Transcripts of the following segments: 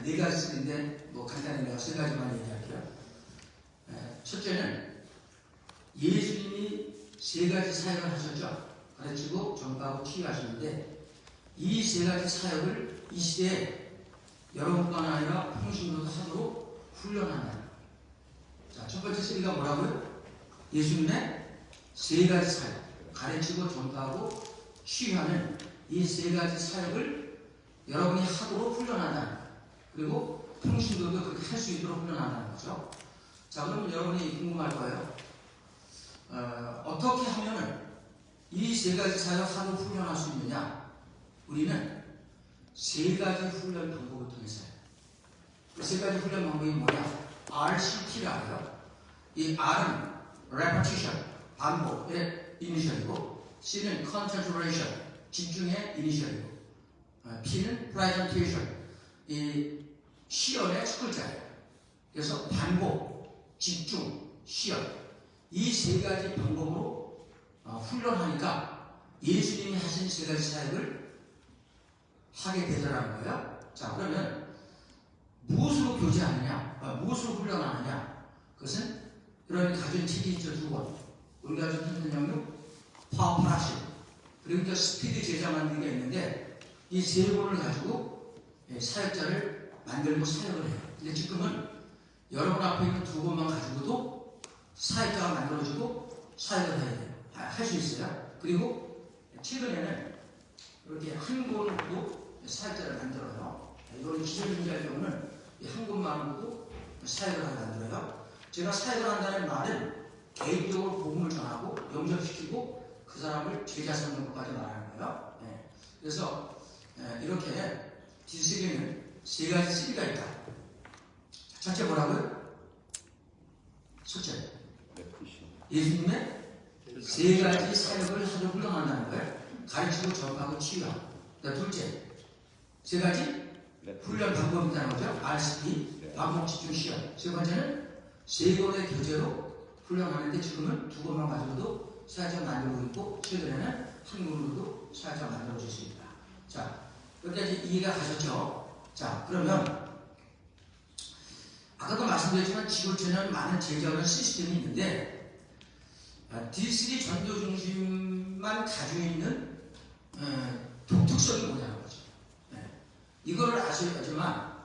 네 가지인데 간단히 내가 세 가지만 얘기할게요. 첫째는 예수님이 세 가지 사역을 하셨죠. 가르치고 전파하고 치유하셨는데 이 세 가지 사역을 이 시대에 여러분뿐만 아니라 평신도도 하도록 훈련한다. 자, 첫 번째 세리가 뭐라고요? 예수님의 세 가지 사역, 가르치고 전파하고 치유하는 이 세 가지 사역을 여러분이 하도록 훈련한다. 그리고 평신도도 그렇게 할 수 있도록 훈련한다는 거죠. 자, 그러면 여러분이 궁금할 거예요. 어떻게 하면 이 세 가지 사역 하도록 훈련할 수 있느냐? 우리는 세 가지 훈련 방법을 통해서요. 그 세 가지 훈련 방법이 뭐냐? RCT라고 해요. 이 R은 repetition, 반복의 이니셜이고, C는 concentration, 집중의 이니셜이고, P는 presentation, 이 시연의 첫 글자예요. 그래서 반복, 집중, 시연, 이 세 가지 방법으로 훈련하니까 예수님이 하신 세 가지 사역을 하게 되더라는 거예요. 자, 그러면 무엇으로 교제하느냐, 무엇으로 훈련하느냐? 그것은 여러분이 가진 책이 있죠, 두 권. 우리가 가진 힘든 영역, 파워 프라시, 그리고 이제 스피드 제자 만들기가 있는데 이 세 권을 가지고 사역자를 만들고 사역을 해요. 근데 지금은 여러분 앞에 있는 두 권만 가지고도 사역자가 만들어지고 사역을 해야 돼요. 할 수 있어요. 그리고 최근에는 이렇게 한 권으로도 사역자를 만들어요. 이거는 기존인자의 경우는 한 권만으로도 사역을 하게 만들어요. 제가 사역을 한다는 말은 개인적으로 복음을 전하고 영접시키고 그 사람을 제자 삼는 것까지 말하는 거예요. 그래서 이렇게 디스리는 세 가지 시리가 있다. 첫째 뭐라고요? 첫째, 예수님의 세 가지 사역을 하도록 훈련한다는 거예요. 가르치고 전파하고 치유하고. 둘째, 세 가지 훈련 방법이 있다는 거죠. RCP, 반복 집중 시연. 세 번째는 세 권의 교재로 훈련하는데 지금은 두 권만 가지고도 사역자 만들고 있고 최근에는 한 권으로도 사역자 만들어질 수 있다. 자, 여기까지 이해가 가셨죠? 자, 그러면 아까도 말씀드렸지만 지구촌에는 많은 제자하는 시스템이 있는데 D3 전도 중심만 가지고 있는 독특성이 뭐냐는 거죠. 이거를 아셔야지만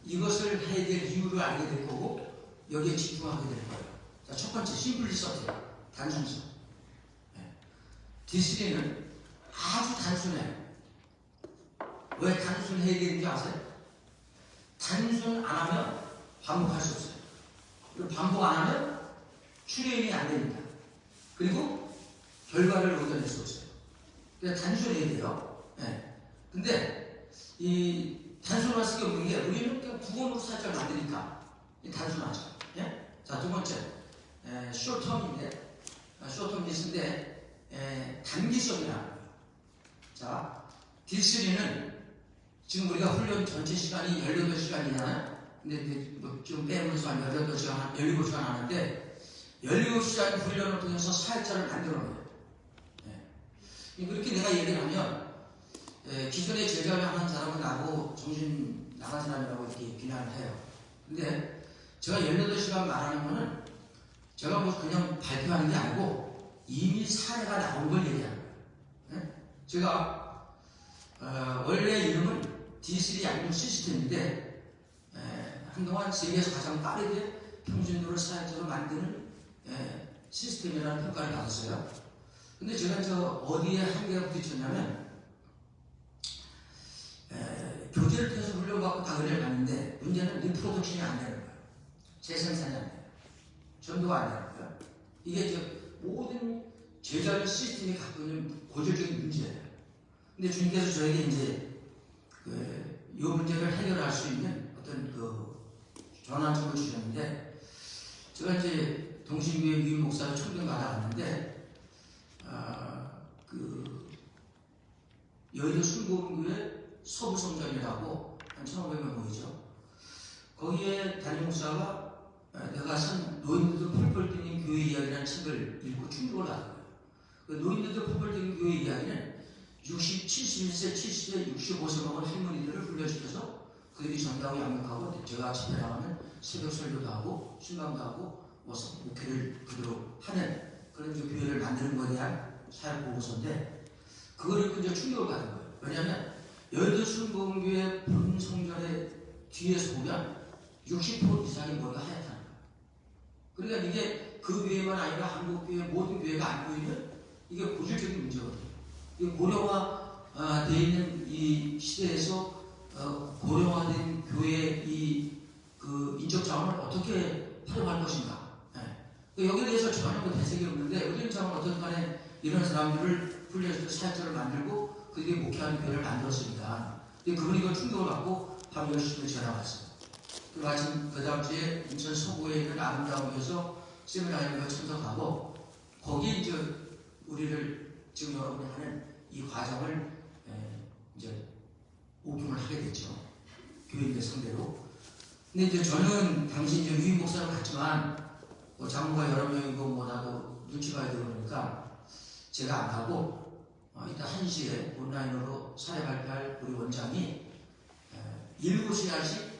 이것을 해야 될 이유를 알게 될 거고 여기에 집중하게 될 거예요. 자, 첫 번째, 심플리서티, 단순성. D3는 아주 단순해요. 왜 단순해야 되는지 아세요? 단순 안 하면 반복할 수 없어요. 그리고 반복 안 하면 출현이 안 됩니다. 그리고 결과를 얻어낼 수 없어요. 그래서 단순해야 돼요. 근데 이 단순할 수가 없는 게 우리는 그냥 구원으로 살짝 만드니까 단순하죠. 자, 두 번째, 쇼텀인데, 쇼텀 디스인데 단기성이라는 거예요. 자, D3는 지금 우리가 훈련 전체 시간이 18시간이잖아요. 근데 좀 빼면서 한 18시간, 17시간 하는데 17시간 훈련을 통해서 사역자를 만들어내요. 그렇게 내가 얘기를 하면 기존에 제자를 하는 사람은 나고 정신 나간 사람이라고 이렇게 비난을 해요. 근데 제가 18시간 말하는 거는 제가 뭐 그냥 발표하는 게 아니고 이미 사례가 나온 걸 얘기하는 거예요. 제가 원래 이름은 D3 양육 시스템인데 한동안 세계에서 가장 빠르게 평신도를 사역자로 만드는 시스템이라는 평가를 받았어요. 근데 제가 어디에 한계가 부딪혔냐면 교재를 통해서 훈련받고 다 그래 갔는데 문제는 리프로덕션이 안 되는 거예요. 재생산이 안 돼요. 전도가 안 되는 거예요. 이게 모든 제자의 시스템이 갖고 있는 고질적인 문제예요. 근데 주님께서 저에게 이제 이 문제를 해결할 수 있는 어떤 전환점을 주셨는데 제가 이제 동신교회 유임 목사를 청년 받아갔는데 여의도 순복음교회 서부성전이라고 한 1,500명 모이죠. 거기에 담임 목사가 내가 쓴 노인들도 펄펄 뛰는 교회 이야기라는 책을 읽고 충격을 받은 거예요. 그 노인들도 펄펄 뛰는 교회 이야기는 60, 71세, 70세, 65세 먹은 할머니들을 훈련시켜서 그들이 전도하고 양육하고 제가 집회 나가면 새벽 설교도 하고 신방도 하고 목회를 그대로 하는 그런 이제 교회를 만드는 것에 대한 사역 보고서인데 그걸 읽고 이제 충격을 받은 거예요. 왜냐하면 여의도 순복음교회 본 성전의 뒤에서 보면 60% 이상의 머리가 하얗다는 거예요. 그러니까 이게 그 교회만 아니라 한국 교회 모든 교회가 안 보이는 이게 고질적인 문제거든요. 이 고령화되어 있는 이 시대에서 고령화된 교회의 그 인적 자원을 어떻게 활용할 것인가. 네. 여기에 대해서 전혀 대책이 없는데 우리는 참 어떤 간에 이런 사람들을 훈련해서 사역자를 만들고 그들이 목회하는 교회를 만들었으니까 그분이 그 충격을 받고 밤 10시에 전화가 왔어요. 그 마침 그 다음 주에 인천 서구에 있는 아름다운 교회에서 세미나에 참석하고 거기 이제 우리를 지금 여러분이 하는 이 과정을 이제 오픈을 하게 됐죠. 교인들 상대로. 근데 이제 저는 당시 이제 유인 목사를 갔지만 뭐 장모가 여러 명이고 뭐 나도 눈치 봐야 되고 그러니까 제가 안 가고 이따 1시에 온라인으로 사회 발표할 우리 원장이 7시간씩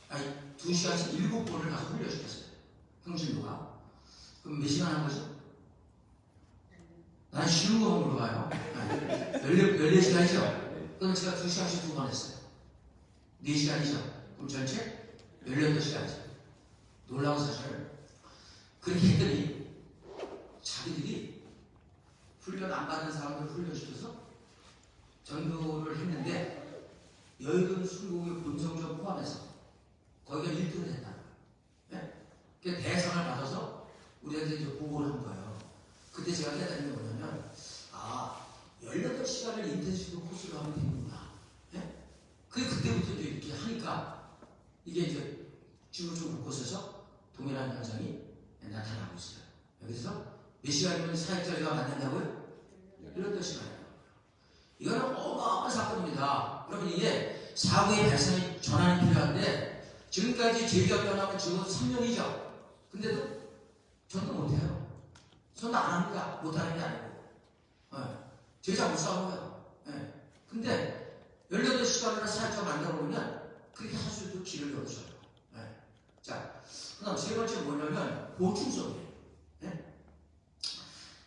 아니 2시간씩 7번을 가서 훈련시켰어요. 형진도가. 그럼 몇 시간 한 거죠? 난 쉬운 거 물어봐요. 14시간이죠? 그럼 제가 2시간씩 2번 했어요. 4시간이죠? 그럼 전체 18시간이죠. 놀라운 사실. 그렇게 했더니 자기들이 훈련 안 받는 사람들 훈련시켜서 전도를 했는데 여의도 순국의 본성전 포함해서 거기가 1등을 했다는 거예요. 네? 그러니까 대상을 받아서 우리한테 이제 보고를 한 거예요. 그때 제가 깨달은 게 뭐냐면 18시간을 인텐시브 코스로 하면 되는구나. 네? 그때부터 이제 이렇게 하니까 이게 이제 지구촌 곳곳에서 동일한 현상이 나타나고 있어요. 여기서 몇 시간이면 사역자리가 만든다고요? 18시간이에요. 이거는 어마어마한 사건입니다. 그러면 이게 사고의 발생이 전환이 필요한데 지금까지 제기가 변하면 적어도 3년이죠. 근데도 전도 못해요. 전도 안 합니다. 못하는 게 아니고. 제자 못 싸워요. 근데 18시간이나 사역자 만들어 보면 그렇게 할 수 있도록 길을 열어줘요. 자, 그 다음 세 번째 뭐냐면 보충성이에요.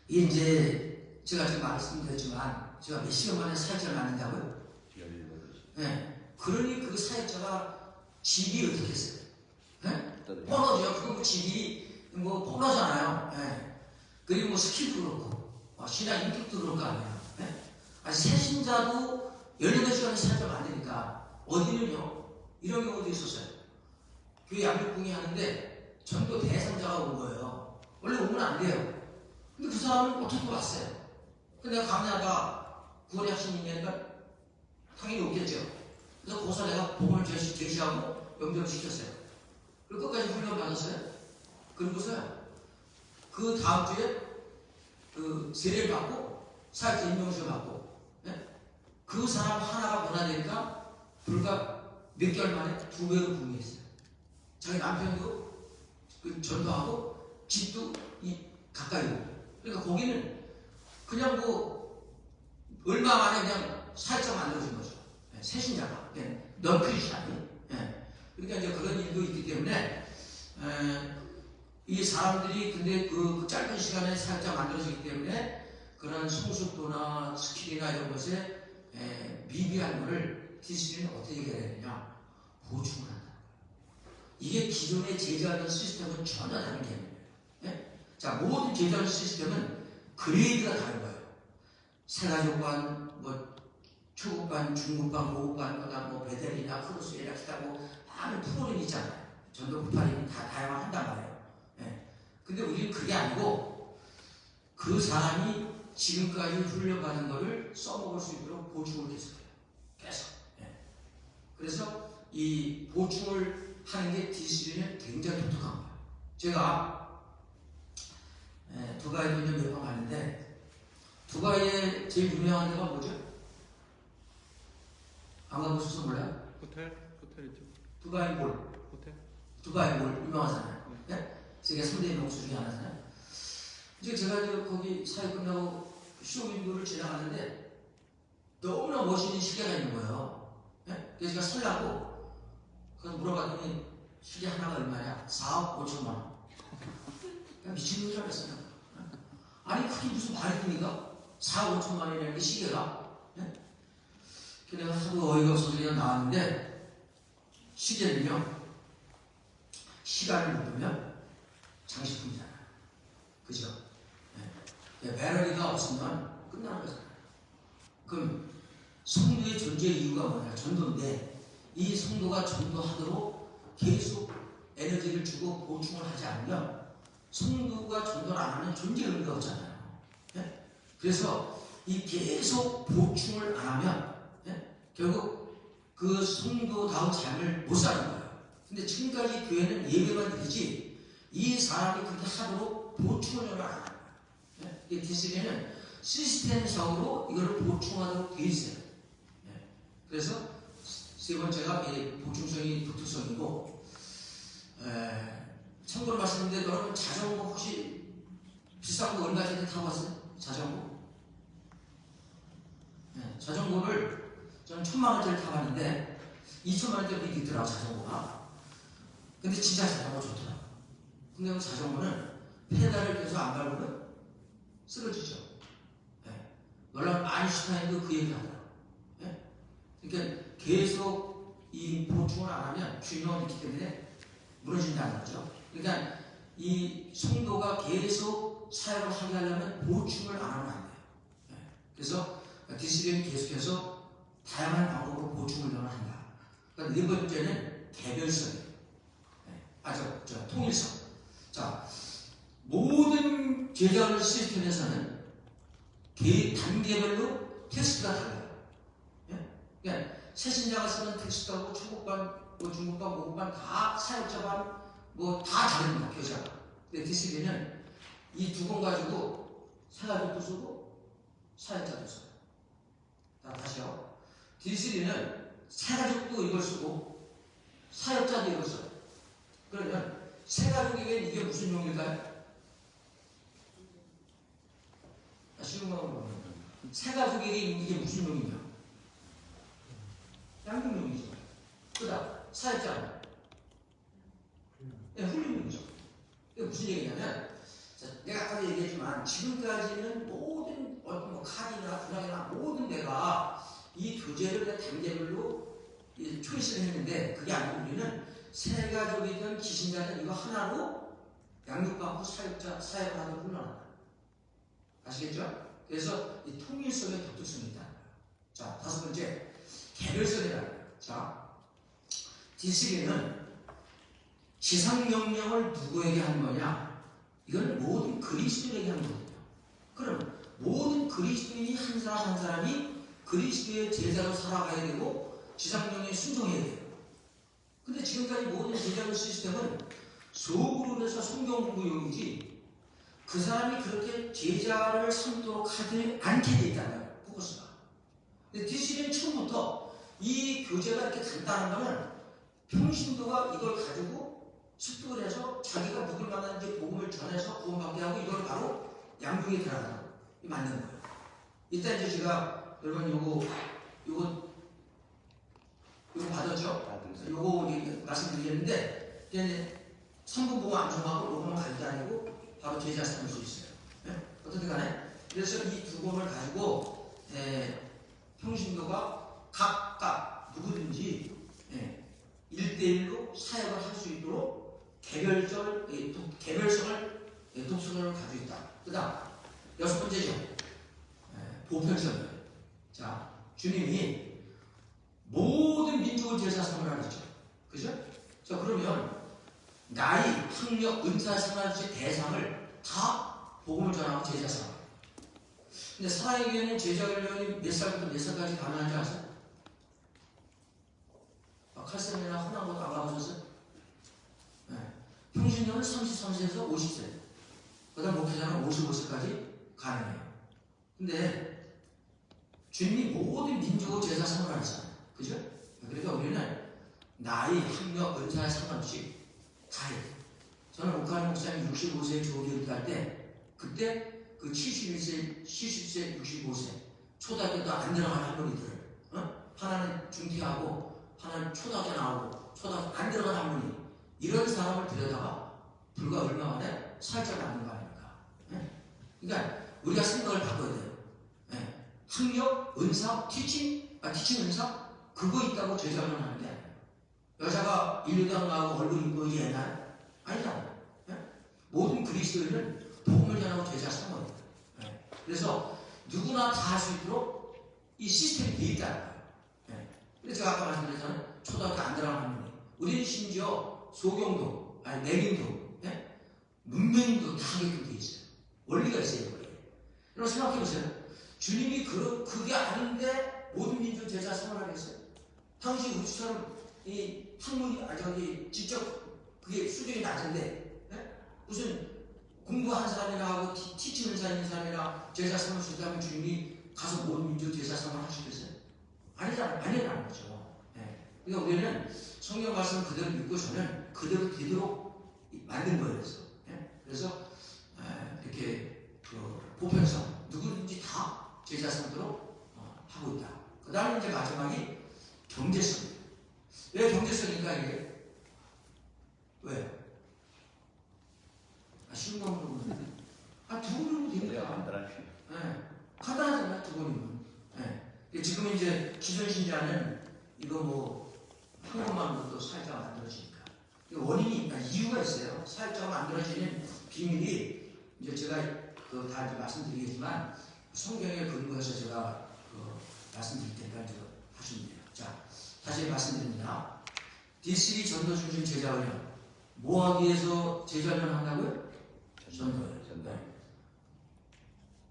이게 이제 제가 지금 말씀드렸지만 제가 몇 시간 만에 사역자를 만든다고요? 그러니 그 사역자가 집이 어떻게 했어요? 뻔하죠. 그거 집이 뭐 뻔하잖아요. 그리고 뭐 스킬도 그렇고 신앙 인격도 그럴 거 아니에요. 아니 새신자도 18시간에 사역자 만드니까 어디는요? 이런 경우도 있었어요. 교회 양육궁이 하는데 전도 대상자가 온 거예요. 원래 오면 안 돼요. 근데 그 사람은 어떻게 왔어요? 근데 내가 강의하다 구원의 학생이니까 당연히 없겠죠. 그래서 거기서 내가 복음을 제시하고 연결을 시켰어요. 그리고 끝까지 훈련 받았어요. 그리고서요, 그 다음 주에 그 세례를 받고 사역자 임명식을 받고 그 사람 하나가 변화되니까 불과 몇 개월 만에 2배로 부흥했어요. 자기 남편도 전도하고 집도 가까이 오고. 그러니까 거기는 그냥 뭐 얼마 만에 그냥 사역자 만들어진 거죠. 새신자가. 넌 크리스찬이. 그러니까 이제 그런 일도 있기 때문에 이 사람들이 근데 그 짧은 시간에 사역자 만들어지기 때문에 그런 성숙도나 스킬이나 이런 것에 미비한 것을 디스플레이는 어떻게 해야 되느냐? 보충을 한다. 이게 기존의 제자하는 시스템은 전혀 다른 개념이에요. 자, 모든 제자하는 시스템은 그레이드가 다른 거예요. 세가족반, 뭐 초급반, 중급반, 고급반, 그다음 뭐 베델이나 크로스 예약시다고 많은 프로그램이 있잖아요. 전도 구파림이 다 다양한단 말이에요. 근데 우리는 그게 아니고 그 사람이 지금까지 훈련받은 거를 써먹을 수 있도록 보충을 계속해요. 계속. 그래서 이 보충을 하는 게 디시플린은 굉장히 독특한 거예요. 제가 두바이에 몇 번 갔는데 두바이에 제일 유명한 데가 뭐죠? 안 가보셔서 몰라요? 호텔이죠. 두바이 몰. 호텔? 두바이 몰 유명하잖아요. 세계 3대 명수 중에 하나잖아요. 이제 제가 거기 사회 끝나고 쇼윈도를 지나가는데 너무나 멋있는 시계가 있는 거예요. 그래서 제가 살라고 시계 하나가 얼마냐? 4억 5천만 원. 미친 줄 알았어요. 아니 그게 무슨 말이 됩니까? 4억 5천만 원이라는 게 시계가. 네? 내가 하도 어이가 없어서 그냥 나왔는데 시계는요 시간을 묻으면 장식품이잖아요. 그죠? 네. 배터리가 없으면 끝나는 거잖아요. 그럼 성도의 존재 이유가 뭐냐? 전도인데 이 성도가 전도하도록 계속 에너지를 주고 보충을 하지 않으면 성도가 전도를 안 하면 존재 의미가 없잖아요. 네? 그래서 이 계속 보충을 안 하면 네? 결국 그 성도다운 삶을 못 사는 거예요. 근데 지금까지 교회는 예배만 드리지 이 사람이 그렇게 하도록 보충을 안 하는 거예요. 네? 이 디스리는 시스템적으로 이거를 보충하도록 되어 있어요. 네? 그래서 세 번째가 보충성이 독특성이고 참고로 말씀드렸는데 여러분 자전거 혹시 비싼 거 얼마 전에 타봤어요? 자전거? 네, 자전거를 저는 1,000만 원짜리 타봤는데 2,000만 원짜리 있더라고 자전거가. 근데 진짜 자전거 좋더라고. 근데 그 자전거는 페달을 계속 안 밟으면 쓰러지죠. 네. 놀라운 아인슈타인도 그 얘기 하더라고. 네? 그러니까 계속 이 보충을 안 하면 균형을 잃기 때문에 무너진다는 거죠. 그러니까 이 성도가 계속 사역을 하게 하려면 보충을 안 하면 안 돼요. 네. 그래서 디스리는 계속해서 다양한 방법으로 보충을 한다. 그러니까 네 번째는 개별성이에요. 네. 통일성. 자, 모든 제자들 시스템에서는 단계별로 텍스트가 달라요. 네? 그러니까 새신자가 쓰는 텍스트하고 초급반, 중급반, 고급반 다 사역자반 다 다릅니다. 교자가. 근데 디스리는 이 두 권 가지고 사가족도 쓰고 사역자도 써요. 다시요. 디스리는 사가족도 이걸 쓰고 사역자도 이걸 써요. 그러면 사가족에겐 이게 무슨 용일까요? 쉬운 거 보면 사가족에게 이게 무슨 용이냐? 양육용이죠. 그다음 사역자는 훈련용이죠. 이게 무슨 얘기냐면 내가 아까도 얘기했지만 지금까지는 모든 어떤 칼이나 분학이나 모든 데가 이 교재를 단계별로 초이스를 했는데 그게 아니고 우리는 세 가족이든 기신자든 이거 하나로 양육받고 사역을 하도록 훈련한다. 아시겠죠? 그래서 이 통일성의 독특성이 있다. 자, 다섯 번째 개별성이다. 자, 디스리는 지상명령을 누구에게 한 거냐? 이건 모든 그리스도에게 한 거거든요. 그럼 모든 그리스도인이 한 사람 한 사람이 그리스도의 제자로 살아가야 되고 지상명령에 순종해야 돼요. 근데 지금까지 모든 제자로 시스템은 소그룹에서 성경 공부용이지 그 사람이 그렇게 제자를 삼도록 하지 않게 돼 있잖아요. 포커스가. 근데 디스리는 처음부터 이 교재가 이렇게 간단한 거는 평신도가 이걸 가지고 습득을 해서 자기가 누굴 만나는지 복음을 전해서 구원받게 하고 이걸 바로 양육에 들어가는 이 맞는 거예요. 이따 이제 제가 여러분 요거 받았죠? 요거 말씀드리겠는데 이제 3분 보고 암송하고 요거만 가지고 다니고 바로 제자 삼을 수 있어요. 네? 어떻든 간에 그래서 이 두 권을 가지고 평신도가 각각 누구든지 1대1로 사역을 할 수 있도록 개별성을 독성을 가지고 있다. 그 다음 여섯 번째죠. 보편성이에요. 자, 주님이 모든 민족을 제자 삼으라 그랬죠. 그죠? 자, 그러면 나이, 학력, 은사, 상관없이 대상을 다 복음을 전하고 제자 삼아. 근데 사랑의 제자 훈련이 몇 살부터 몇 살까지 가능한지 아세요? 칼쌤이나 흔한 것도 안 가보셨어요? 네. 평신도는 33세에서 50세. 그 다음 목회자는 55세까지 가능해요. 근데 주님이 모든 민족을 제자 삼으라 했잖아요. 그죠? 그러니까 우리는 나이, 학력, 은사에 상관없이 다 해요. 저는 옥하는 목사님 65세에 교회를 갈 때 그때 그 71세, 70세, 65세 초등학교도 안 들어간 할머니들을 하나는 중퇴하고 하나는 초등학교 나오고 초등학교 안 들어간 할머니 이런 사람을 들여다가 불과 얼마 만에 사역자 만든 거 아닙니까? 예? 그러니까 우리가 생각을 바꿔야 돼요. 예? 학력, 은사, 티칭 은사 그거 있다고 제자는 하는 게 아니에요. 여자가 인류당 나오고 얼굴 이쁘고 얘나요? 아니잖아요. 예? 모든 그리스도인은 복음을 전하고 제자 삼아요. 예? 그래서 누구나 다 할 수 있도록 이 시스템이 되어 있다는 거예요. 예? 근데 제가 아까 말씀드렸잖아요. 초등학교 안 들어가는 분이 우리는 심지어 소경도, 내림도, 예? 문맹도 다 하게끔 되어 있어요. 원리가 있어요. 원리. 여러분 생각해 보세요. 주님이 그게 아닌데 모든 민족 제자 삼아라겠어요? 당시 우리처럼 이 학문이 직접 그게 수준이 낮은데 예? 무슨 공부한 사람이나 하고 티칭 은사 있는 사람이나 제자 삼을 수 있다면 주님이 가서 모든 민족 제자 삼을 하시겠어요? 아니라는 거죠. 예. 그러니까 우리는 성경 말씀을 그대로 믿고 저는 그대로 되도록 만든 거예요. 그래서 이렇게 보편성 누구든지 다 제자 삼도록 하고 있다. 그 다음에 이제 마지막이 경제성. 왜 경제성일까 이게? 왜요? 쉬운 거 물어보는데 두 번이면 되니까. 간단하잖아요. 두 번이면. 지금 이제 기존 신자는 이거 뭐 한국만으로도 사회자가 만들어지니까 원인이 이유가 있어요. 사회자가 만들어지는 비밀이 이제 제가 다 이제 말씀드리겠지만 성경에 근거해서 제가 말씀드릴 테니까 하시면 돼요. 자, 다시 말씀드립니다. D3 전도 중심 제자훈련 뭐 하기 위해서 제자훈련 한다고요? 전도요.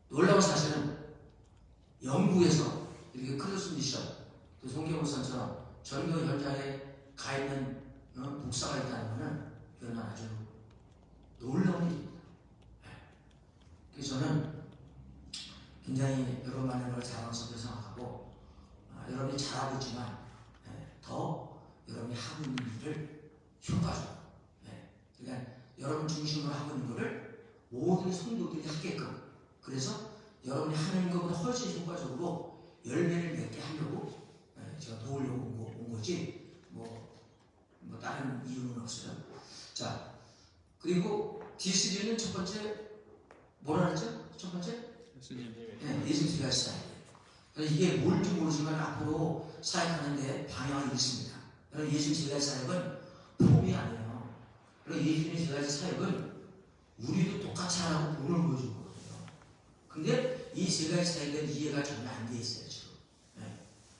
놀라운 사실은 영국에서 이렇게 크루스 미션, 또 송경호선처럼 전도 현장에 가 있는 목사가 있다는 것은 이건 아주 놀라운 일입니다. 그래서 저는 굉장히 여러분 만나는 걸 자랑스럽게 생각하고 여러분이 잘하고 있지만 더 여러분이 하고 있는 일을 효과적으로 그러니까 여러분 중심으로 하고 있는 것을 모든 성도들이 하게끔 그래서 여러분이 하는 것보다 훨씬 효과적으로 열매를 맺게 하려고 제가 도우려고 온 거지 뭐 다른 이유는 없어요. 자, 그리고 D3는 첫 번째 뭐라 그랬죠? 첫 번째? 예수님 제자 사역. 이게 뭔지 모르지만 앞으로 사역하는데 방향이 있습니다. 여러분 예수님 제자 사역은 폼이 아니에요. 그리고 예수님 제자 사역은 우리도 똑같이 하라고 본을 보여준 거거든요. 근데 이 제자 사역은 이해가 전혀 안 돼 있어요 지금.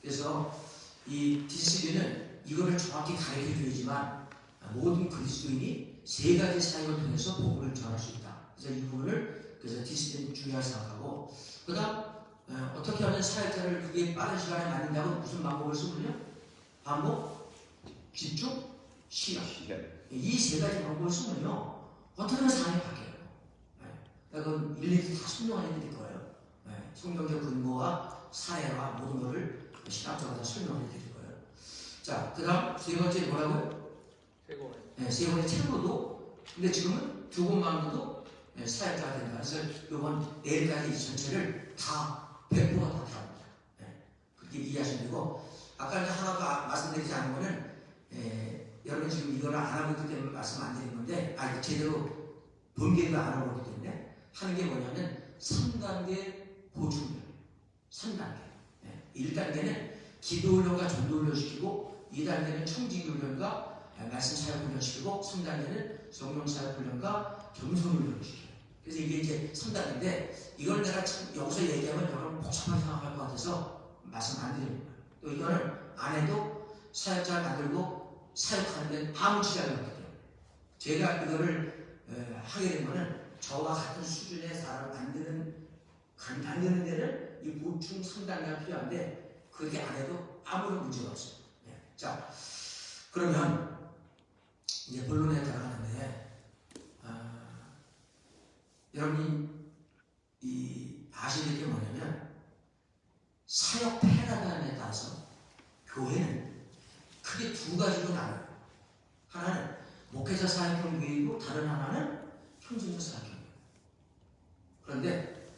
그래서 이 D3는 이거를 정확히 가르쳐 줘야지만 모든 그리스도인이 세 가지 사역을 통해서 복음을 전할 수 있다. 그래서 이 부분을 D3는 중요하게 생각하고 그 다음 어떻게 하면 사역자를 그게 빠른 시간에 만든다고 무슨 방법을 쓰면요? 반복, 집중, 시간. 이 세 가지 방법을 쓰면요 어떻게 하면 사람이 바뀌어요. 그건 일일이 다 설명을 해드릴 거예요. 성경적 근거와 사례와 모든 것을 신학적으로 다 설명을 해드릴 거예요. 자, 그 다음 세 번째 뭐라고요? 세 번째 책으로도 근데 지금은 두 번만으로도 사역자가 된다. 그래서 이번 내일까지 이 전체를 다 100%다 다릅니다. 그렇게 이해하시면 되고 아까 이제 하나 더 말씀드리지 않은 거는 여러분 지금 이거를 안 하고 있기 때문에 말씀 안 드린 건데 제대로 본계도 안 하고 있기 때문에 하는 게 뭐냐면 3단계 보충 3단계 1단계는 기도 훈련과 전도 훈련 시키고 2단계는 청지기 훈련과 말씀 사역 훈련 시키고 3단계는 성령 사역 훈련과 겸손 훈련 시켜요. 그래서 이게 이제 3단계인데 이걸 내가 여기서 얘기하면 여러분 복잡하게 생각할 것 같아서 말씀 안 드리는 거예요. 또 이거는 안 해도 사역자를 만들고 사역하는 데는 아무 지장이 없기 때문에 제가 이거를 하게 된 거는 저와 같은 수준의 사람을 만드는 데는 이 보충 3단계가 필요한데 그렇게 안 해도 아무런 문제가 없어요. 자, 그러면 이제 본론에 들어가는데 여러분이 아셔야 될 게 뭐냐면 사역 패러다임에 따라서 교회는 크게 두 가지로 나눠요. 하나는 목회자 사역형 교회이고 다른 하나는 평신도 사역형 교회. 그런데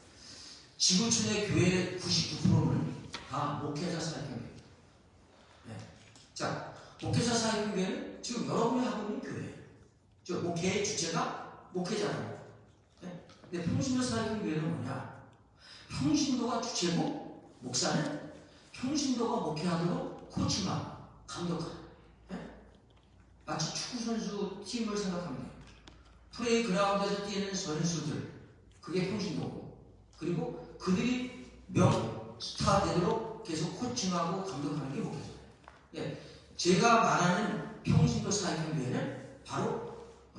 지구촌의 교회 99%는 다 목회자 사역형 교회. 자, 목회자 사역교회는 지금 여러분이 하고 있는 교회예요. 저 목회의 주체가 목회자라고. 네? 근데 평신도 사역교회는 뭐냐? 평신도가 주체고 목사는 평신도가 목회하도록 코칭하고 감독하고. 네? 마치 축구선수 팀을 생각하면 돼요. 플레이 그라운드에서 뛰는 선수들, 그게 평신도고, 그리고 그들이 스타 되도록 계속 코칭하고 감독하는 게 목회자예요. 네, 제가 말하는 평신도 사역교회는 바로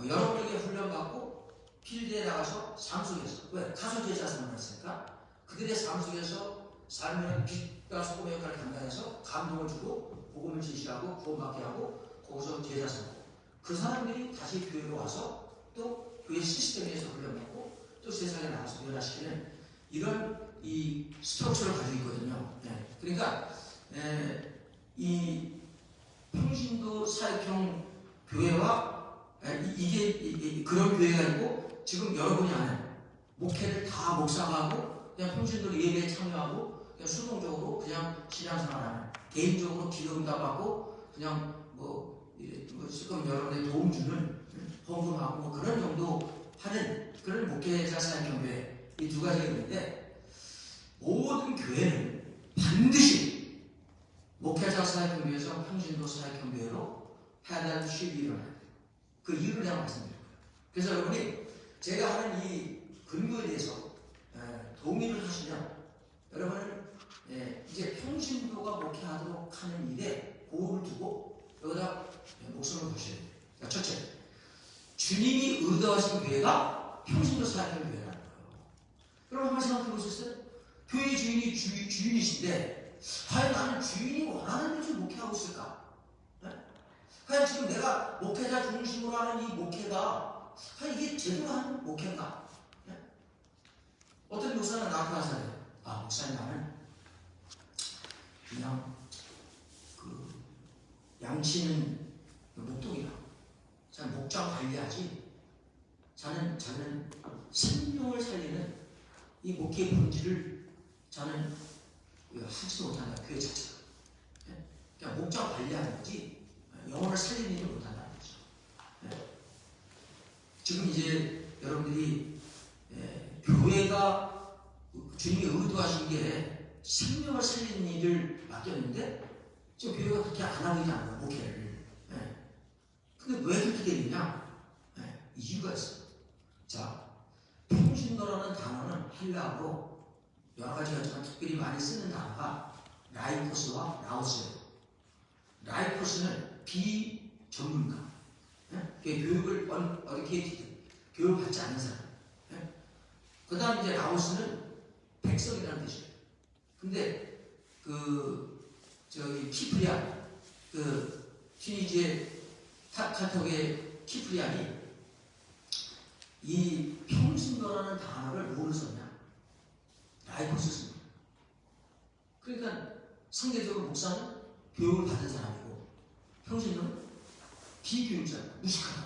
여러분에게 훈련받고 필드에 나가서 삶 속에서, 왜? 가수 제자 선언했으니까 그들의 삶 속에서 삶의 빛과 소금의 역할을 감당해서 감동을 주고 복음을 제시하고 구원받게 하고 거기서 제자 선언. 그 사람들이 다시 교회로 와서 또 교회 시스템에서 훈련받고 또 세상에 나가서 변화시키는 이런 이 스트럭처를 가지고 있거든요. 네. 그러니까 이 평신도 사역형 교회와 이게 그런 교회가 있고 지금 여러분이 아는 목회를 다 목사가 하고 그냥 평신도로 예배에 참여하고 그냥 수동적으로 그냥 신앙생활하는 개인적으로 기도응답하고 그냥 조금 여러분의 도움 주는 헌금하고 뭐 그런 정도 하는 그런 목회자 사역형 교회 이 두 가지가 있는데 모든 교회는 반드시 목회자 사역형 교회에서 평신도 사역형 교회로 패러다임 시프트가 일어나요. 그 이유를 내가 말씀드릴 거예요. 그래서 여러분이 제가 하는 이 근거에 대해서 동의를 하시면 여러분은 이제 평신도가 목회하도록 하는 일에 고를 두고 여기다 목숨을 거셔야 돼요. 그러니까 첫째, 주님이 의도하신 교회가 평신도 사역형 교회라는 거예요. 여러분 한번 생각해 보셨어요? 교회 주인이 주인이신데 과연 나는 주인이 원하는 것을 목회하고 있을까? 네? 과연 지금 내가 목회자 중심으로 하는 이 목회가 과연 이게 제대로 하는 목회인가? 네? 어떤 목사는 나한테 와서 목사님 나는 그냥 양치는 목동이라 자는 목장 관리하지 자는 생명을 살리는 이 목회의 본질을 자는 하지도 못한다. 교회 자체가 그냥 목장 관리하는 거지 영혼을 살리는 일을 못한다는 거죠. 지금 이제 여러분들이 교회가 주님이 의도하신 게 생명을 살리는 일을 맡겼는데 지금 교회가 그렇게 안 하고 있지 않아요. 목회를. 근데 왜 그렇게 되느냐? 이유가 있어요. 자, 평신도라는 단어는 헬라어로 여러 가지가 있지만 특별히 많이 쓰는 단어가 라이코스와 라오스예요. 라이코스는 비전문가, 교육을 어디케이티드, 교육을 받지 않는 사람. 그 다음 이제 라오스는 백성이라는 뜻이에요. 근데 키프리안, 튀니지의 카톡의 키프리안이 이 평신도라는 단어를 뭐로 썼냐? 라이코스 씁니다. 그러니까 상대적으로 목사는 교육을 받은 사람이고 평신도는 비교육자, 무식하다.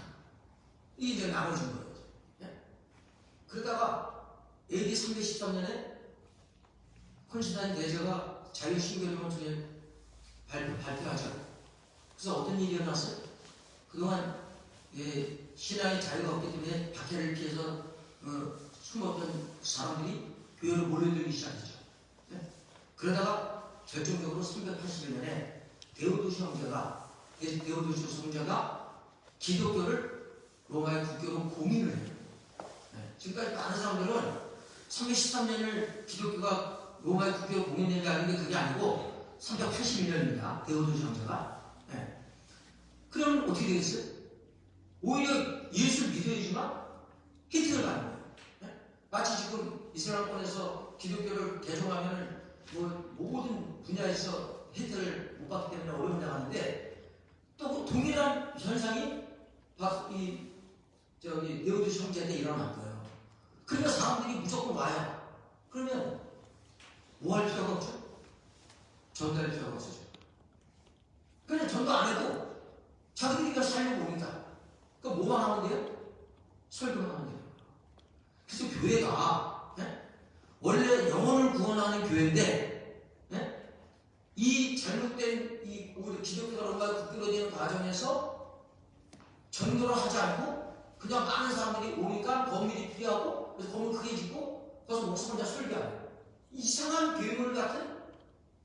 이게 이제 나눠준 거예요. 그러다가 AD 313년에 콘스탄틴 대제가 자유신교회를 발표하죠. 그래서 어떤 일이 일어났어요? 그동안 신앙의 자유가 없기 때문에 박해를 피해서 숨었던 사람들이 교회로 몰려들기 시작했죠. 그러다가 결정적으로 381년에 데오도시 형제가 기독교를 로마의 국교로 공인을 해요. 지금까지 많은 사람들은 313년을 기독교가 로마의 국교로 공인된 게 아닌데 그게 아니고 381년입니다. 데오도시 형제가. 그럼 어떻게 되겠어요? 오히려 예수를 믿어야지만 혜택을 받는 거예요. 마치 지금 이슬람권에서 기독교를 개종하면 모든 분야에서 혜택을 못 받기 때문에 어려움을 당하는데 또 동일한 현상이 데오도시 형제 때 일어난 거예요. 그러니까 사람들이 무조건 와요. 그러면 뭐 할 필요가 없죠? 전도할 필요가 없어져. 그냥 전도 안 해도 자기들이 살려고 옵니다. 그럼 뭐만 하면 돼요? 설교만 하면 돼요. 그래서 교회가 원래 영혼을 구원하는 교회인데 이 잘못된 이 우리 기독교가 극대로되는 과정에서 전도를 하지 않고 그냥 많은 사람들이 오니까 건물이 필요하고 그래서 건물 크게 짓고 거기서 목사 혼자 설교하고 이상한 괴물 같은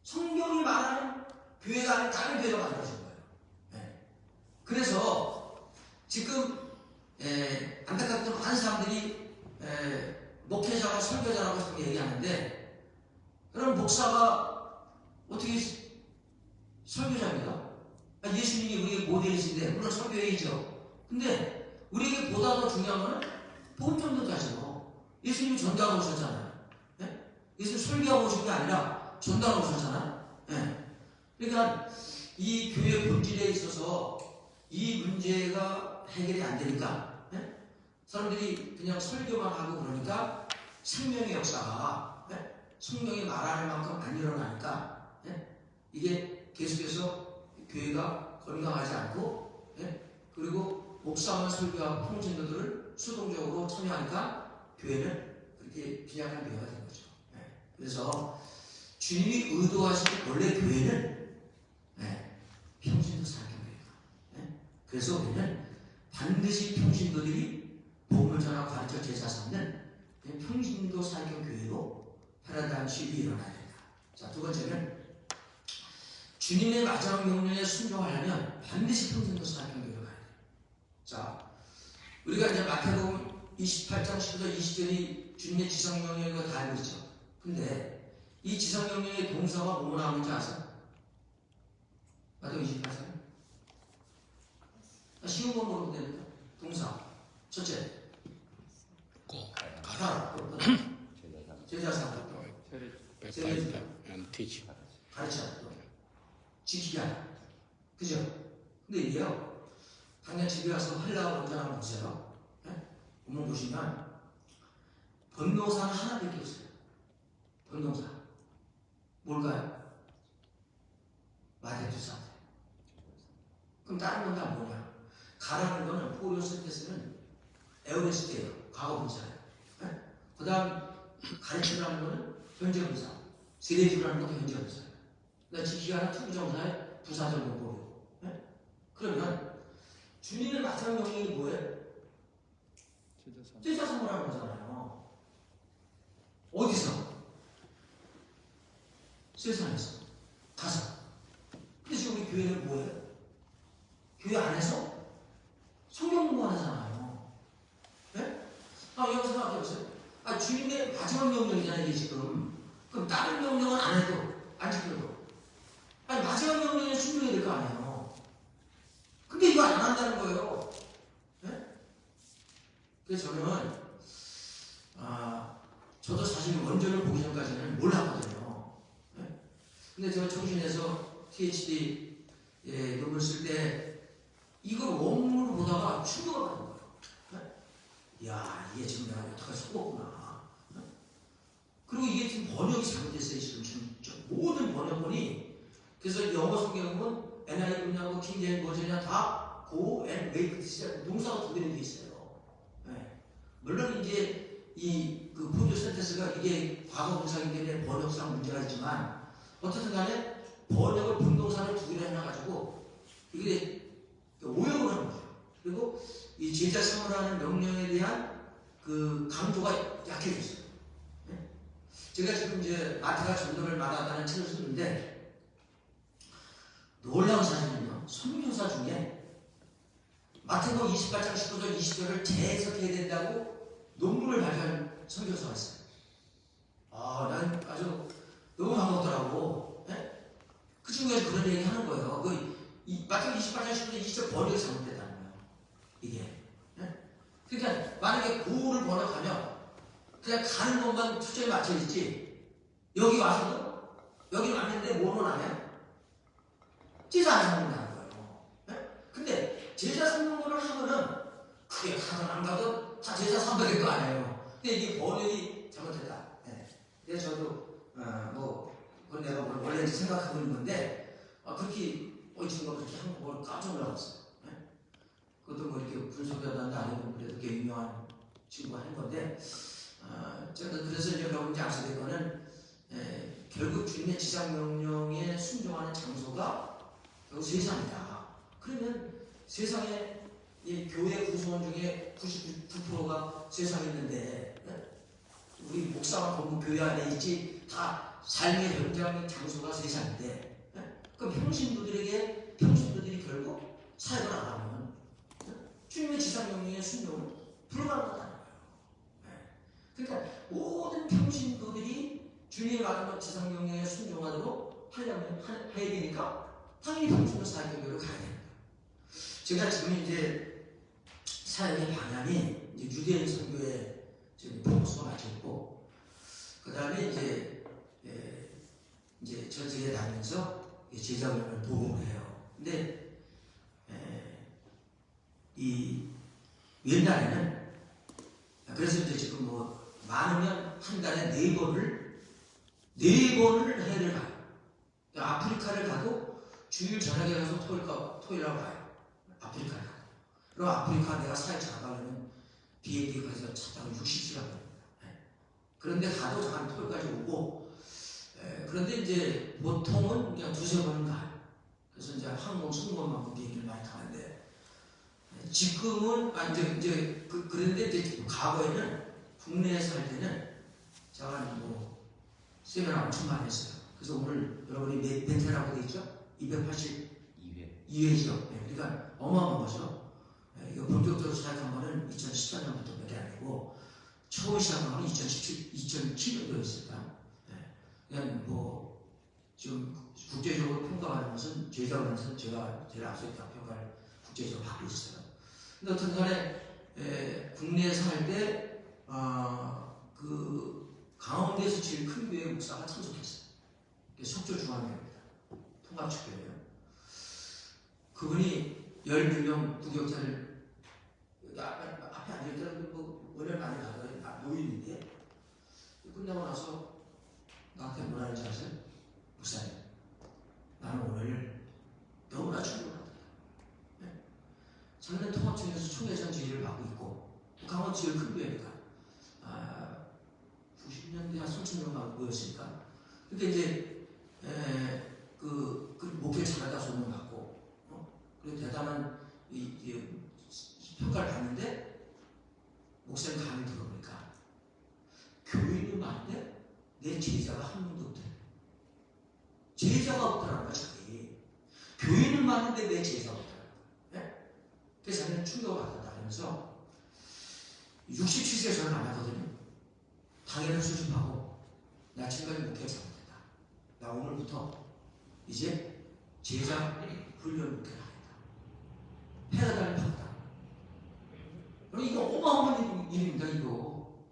성경이 말하는 교회가 아닌 다른 교회가 만들어진 거예요. 네. 그래서 지금 안타깝게도 많은 사람들이 목회자가 설교자라고 해서 얘기하는데 그럼 목사가 어떻게 설교자입니다. 예수님이 우리에게 모델이신데 물론 설교회이죠. 근데 우리에게 보다 더 중요한 거는 복음 전도자죠. 예수님이 전도하고 오셨잖아요. 네? 예수님 설교하고 오신 게 아니라 전도하고 오셨잖아요. 네. 그러니까 이 교회 본질에 있어서 이 문제가 해결이 안 되니까 네? 사람들이 그냥 설교만 하고 그러니까 생명의 역사가 네? 성경이 말하는 만큼 안 일어나니까 네? 이게 계속해서 교회가 건강하지 않고 네? 그리고 목사만 설교하고 통신도들을 수동적으로 참여하니까 교회는 그렇게 빈약한 교회가 된 거죠. 네. 그래서 주님이 의도하신 원래 교회는 네, 평신도 사역교회예요. 네. 그래서 우리는 반드시 평신도들이 복음을 전하고 가르쳐 제자 삼는 평신도 사역교 교회로 패러다임 시फ्이 일어나야 된다. 자, 두 번째는 주님의 마지막 명령에 순종하려면 반드시 평신도 사역교 교회로 가야 돼요. 자, 우리가 이제 마태복음 28장 10절 20절이 주님의 지성명령인 거 다 알고 있죠. 근데 이 지성명령의 동사가 뭐뭐 나오는지 아세요? 마태복음 28장 쉬운 거 모르면 됩니다. 동사 첫째 가라 제자 삼아 가르쳐 지키게 하라. 그죠? 근데 이게요 당장 집에 가서 헬라어 원자 한번 보세요. 본문 보시면 본동사는 하나밖에 없어요. 본동사 뭘까요? 마데투사. 그럼 다른 건 다 뭐냐? 가라는 거는 포리오스 때 쓰는 에오레스트예요. 과거 분사예요. 그 다음 가르치라는 거는 현재 분사. 세례주라는 것도 현재 분사예요. 그러니까 지키가는 투부정사의 부사절 문법이고. 그러면 주님의 마지막 명령이 뭐예요? 제자 삼으라는 거잖아요. 어디서? 세상에서 가서. 근데 지금 우리 교회는 뭐예요? 교회 안에서 성경 공부하잖아요. 네? 여기서 생각해보세요. 주님의 마지막 명령이잖아요, 이게 지금. 그럼 다른 명령은 안 해도, 안 지켜도. 마지막 명령에 순종해야 될 거 아니에요. 근데 이거 안 한다는 거예요. 네? 그래서 저는, 저도 사실 원전을 보기 전까지는 몰랐거든요. 네? 근데 제가 정신에서 PhD 논문 쓸 때 이걸 원문을 보다가 충격을 받은 거예요. 네? 이야, 이게 지금 내가 여태까지 속었구나. 네? 그리고 이게 지금 번역이 잘못됐어요. 지금 모든 번역본이. 그래서 영어 성경은 NIV냐고 킹제임 버전이나 다 go and wait 뜻이야. 동사가 두 개로 돼 있어요. 네. 물론 이제 그 포드 센텐스가 이게 과거 분사이기 때문에 번역상 문제가 있지만 어쨌든 간에 번역을 분동사를 두 개로 해놔가지고 이게 오역을 하는 거죠. 그리고 이 제자 삼으라는 명령에 대한 그 강조가 약해졌어요. 네? 제가 지금 이제 마태가 전도를 말하다는 책을 썼는데 놀라운 사실은요. 성경사 중에 마태복음 28장 19절 20절을 재해석해야 된다고 논문을 발표한 선교사가 있어요. 난 아주 너무 반갑더라고. 네? 그 친구가 그런 얘기 하는 거예요. 마태복음 28장 19절 20절 번역이 잘못됐다는 거예요. 이게. 네? 그러니까 만약에 구를 번역하면 그냥 가는 것만 초점에 맞춰 있지. 여기 와서도 여기 왔는데 뭐는 안 해? 제자 안 삼는다는 거예요. 네? 근데 제자 삼는 거를 하면은 그게 가든 안 가든 다 제자 삼는 될 거 아니에요. 근데 이게 번역이 잘못됐다. 네. 그래서 저도 그건 내가 원래 생각하고 있는 건데 그렇게 이 친구가 그렇게 한 거 깜짝 놀랐어요. 네? 그것도 이렇게 분석하다는 아니고 그래도 꽤 유명한 친구가 한 건데 제가 그래서 이제 여러분이 아시는 거는 결국 주님의 지상명령에 순종하는 장소가 결국 세상이다. 그러면 세상에 이 교회 구성원 중에 99%가 세상에 있는데 우리 목사와 공부 교회 안에 있지 다 삶의 현장 장소가 세상인데 그럼 평신도들이 결국 사역을 안 하면 주님의 지상명령에 순종은 불가능하다는 거예요. 그러니까 모든 평신도들이 주님의 말하는 지상명령에 순종하도록 하려면 해야 되니까 당연히 평신도 사역교회로 가야 됩니다. 제가 지금 이제 사역의 방향이 이제 유대인 선교에 지금 포커스가 맞췄고, 그 다음에 이제 전세계 다니면서 제자훈련을 보고를 해요. 근데 이 옛날에는 그래서 이제 지금 뭐 많으면 한 달에 4번을 해외를 가요. 아프리카를 가도 주일 저녁에 가서 토요일하고 가요. 아프리카를 가요. 그럼 아프리카 내가 사회 잡아가려면 비행기 가서 차 타고 60시간 걸립니다. 그런데 가도 잠깐 토요일까지 오고, 그런데 이제 보통은 그냥 2-3번은 가요. 그래서 이제 항공 승무원만큼 비행기를 많이 타는데, 지금은 그런데 이제 과거에는 국내에 살 때는 제가 뭐 세미나 엄청 많이 했어요. 그래서 오늘 여러분이 몇 회라고 돼 있죠? 2회죠. 그러니까 어마어마한 거죠. 이거 본격적으로 시작한 거는 2014년부터 아니고 처음 시작한 거는 2007년도였을까. 그냥 뭐 지금 국제적으로 평가하는 것은 제자훈련에서 제가 제일 앞서 있다고 평가를 국제적으로 받고 있어요. 근데 어떤 간에 국내에 살 때 그 강원도에서 제일 큰 교회 목사가 참석했어요. 석조중앙교회입니다. 통합축교회예요. 그분이 12명 부격자를 앞에 앉아있다는 뭐 원래 많이 가다가 노인인데 끝나고 나서 나한테 뭐라 하는지 아세요? 목사님, 나는 오늘 너무나 충격받아요. 작년 통합청에서 총회장 지휘를 맡고 있고 강원 제일 큰 교회니까 90년대 한 3,000명 모였으니까 그러니까 이제 그 목회를 잘하다 소문 받고 그리고 대단한 평가를 받는데 목사님 강의 들어보니까 교인은 많은데 내 제자가 한 명도 없대. 제자가 없더라는 거야. 자기 교인은 많은데 내 제자가 없더라는 거야. 그래서 자기는 충격을 받았다 그러면서 67세에 저를 만나거든요. 당연히 수습하고 나 지금까지 목회가 잘못했다. 나 오늘부터 이제 제자 훈련 목회를 하겠다. 패러다임을 바꾸다. 그럼 이거 어마어마한 일입니다. 이거.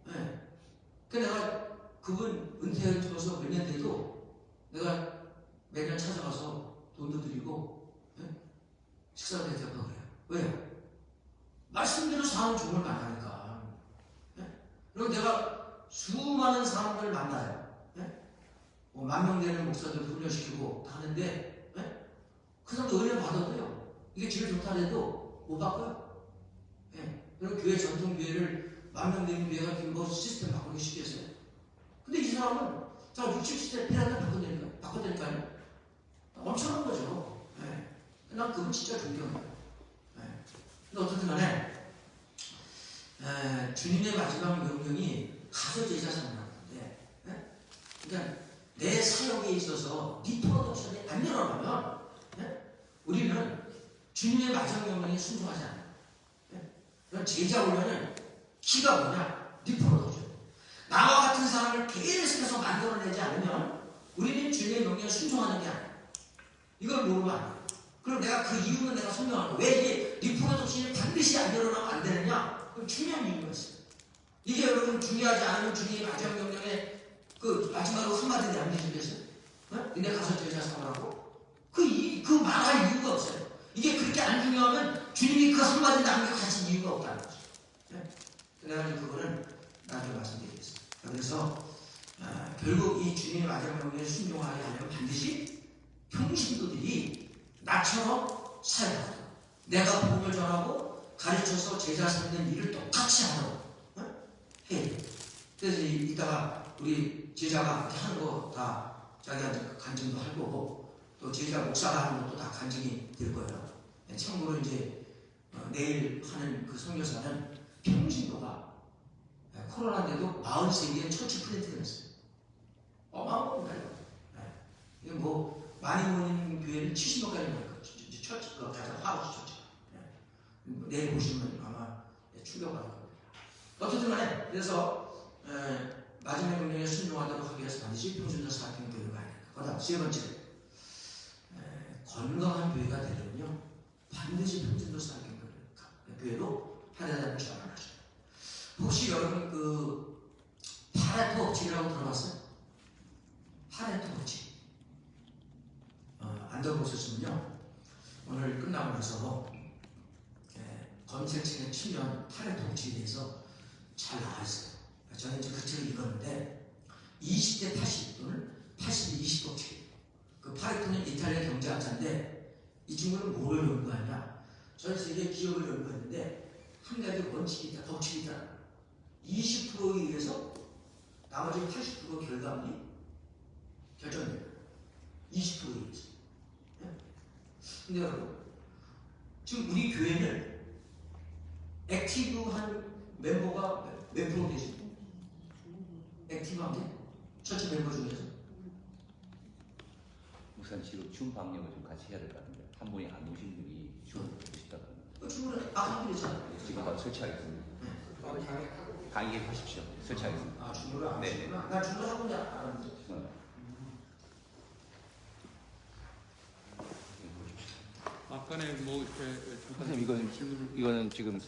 그러니까 내가 그분 은퇴해서 몇 년 돼도 내가 매년 찾아가서 돈도 드리고 식사도 대접하고 그래요. 왜요? 말씀대로 사는 종을 만나니까. 그리고 내가 수많은 사람들을 만나요. 뭐 10,000명 되는 목사들 훈련시키고 하는데 그 사람도 은혜 받아도요. 이게 제일 좋다 해도 못 바꿔요. 그리고 교회 전통교회를 10,000명 되는 교회가 뭐 시스템 바꾸기 쉽겠어요. 근데 이 사람은 자 60, 70대 패러다임 바꿔드릴까요? 엄청난 거죠. 난 그분 진짜 존경해요. 근데 어쨌든 간에 주님의 마지막 명령이 가서 제자 삼으라는 건데 그러니까 내 사역에 있어서 리프로덕션이 안 일어나면 우리는 주님의 마지막 명령에 순종하지 않아요. 그런 제자 훈련은 키가 뭐냐? 리프로덕션. 나와 같은 사람을 계속해서 만들어내지 않으면 우리는 주님의 명령에 순종하는 게 아니에요. 이걸 모르면 안 돼요. 그럼 내가 그 이유는 내가 설명하고 왜 이게 리프로덕션이 반드시 안 일어나면 안 되느냐? 그럼 중요한 이유가 있어요. 이게 여러분 중요하지 않으면 주님의 마지막 명령에 그 마지막으로 한마디 남기시겠어요? 근데 가서 제자 삼으라고? 그 말할 이유가 없어요. 이게 그렇게 안 중요하면 주님이 그 한마디 남겨 가신 이유가 없다는 거죠. 내가 이제 그거는 나중에 말씀드리겠습니다. 그래서 결국 이 주님의 마지막 명령에 순종하게 하려면 반드시 평신도들이 나처럼 사역하고 내가 복음을 전하고 가르쳐서 제자 삼는 일을 똑같이 하도록 해야 돼요. 그래서 이따가 우리 제자가 하는 거 다 자기한테 간증도 할 거고 또 제가 목사가 하는 것도 다 간증이 될 거예요. 참고로 이제 내일 하는 그 선교사는 평신도가 코로나인데도 43개의 처치 플랜트가 있어요. 어마어마합니다. 이게 뭐 많이 모이는 교회는 70명 가량 모일 거예요. 처치, 그 가장 하우스 처치. 내일 보시면 아마 충격받을 겁니다. 어쨌든 간에 그래서 마지막 명령에 순종하도록 하기 위해서 반드시 평신도 사학경 교회가 가야 된다. 그다음 세 번째 건강한 교회가 되려면요 반드시 평신도 사학경 교회로 하려는 것이 알아나죠. 혹시 여러분 그 파레토 법칙이라고 들어봤어요? 파레토 법칙 안 들어보셨으면요 오늘 끝나고 나서 검색책에 치면 파레토 법칙에 대해서 잘 나와 있어요. 저는 이제 그 책을 읽었는데 20대 80 또는 80대 20 법칙이에요. 그 파레토는 이탈리아 경제학자인데 이 친구는 뭘 연구하냐? 전 세계 기업을 연구했는데 한 가지 원칙이 있다, 법칙이 있다. 20%에 의해서 나머지 80% 결과물이 결정돼요. 20%에 의해서. 근데 여러분, 지금 우리 교회는 액티브한 멤버가 몇 프로 되죠? 액티브한 게? 전체 멤버 중에서? 우선 지금 줌 방역을 좀 같이 해야 될 것 같은데 한 분이 안 오신 분이 줌을 보고 싶다고 하면 줌을 한 분이잖아요. 지금 바로 설치하겠습니다. 강의하십시오. 설치하겠습니다. 아, 줌을 안 네. 하시구나. 나 줌을 한 분이 알았는데. 아까는 뭐 이렇게 선생님 이거는 지금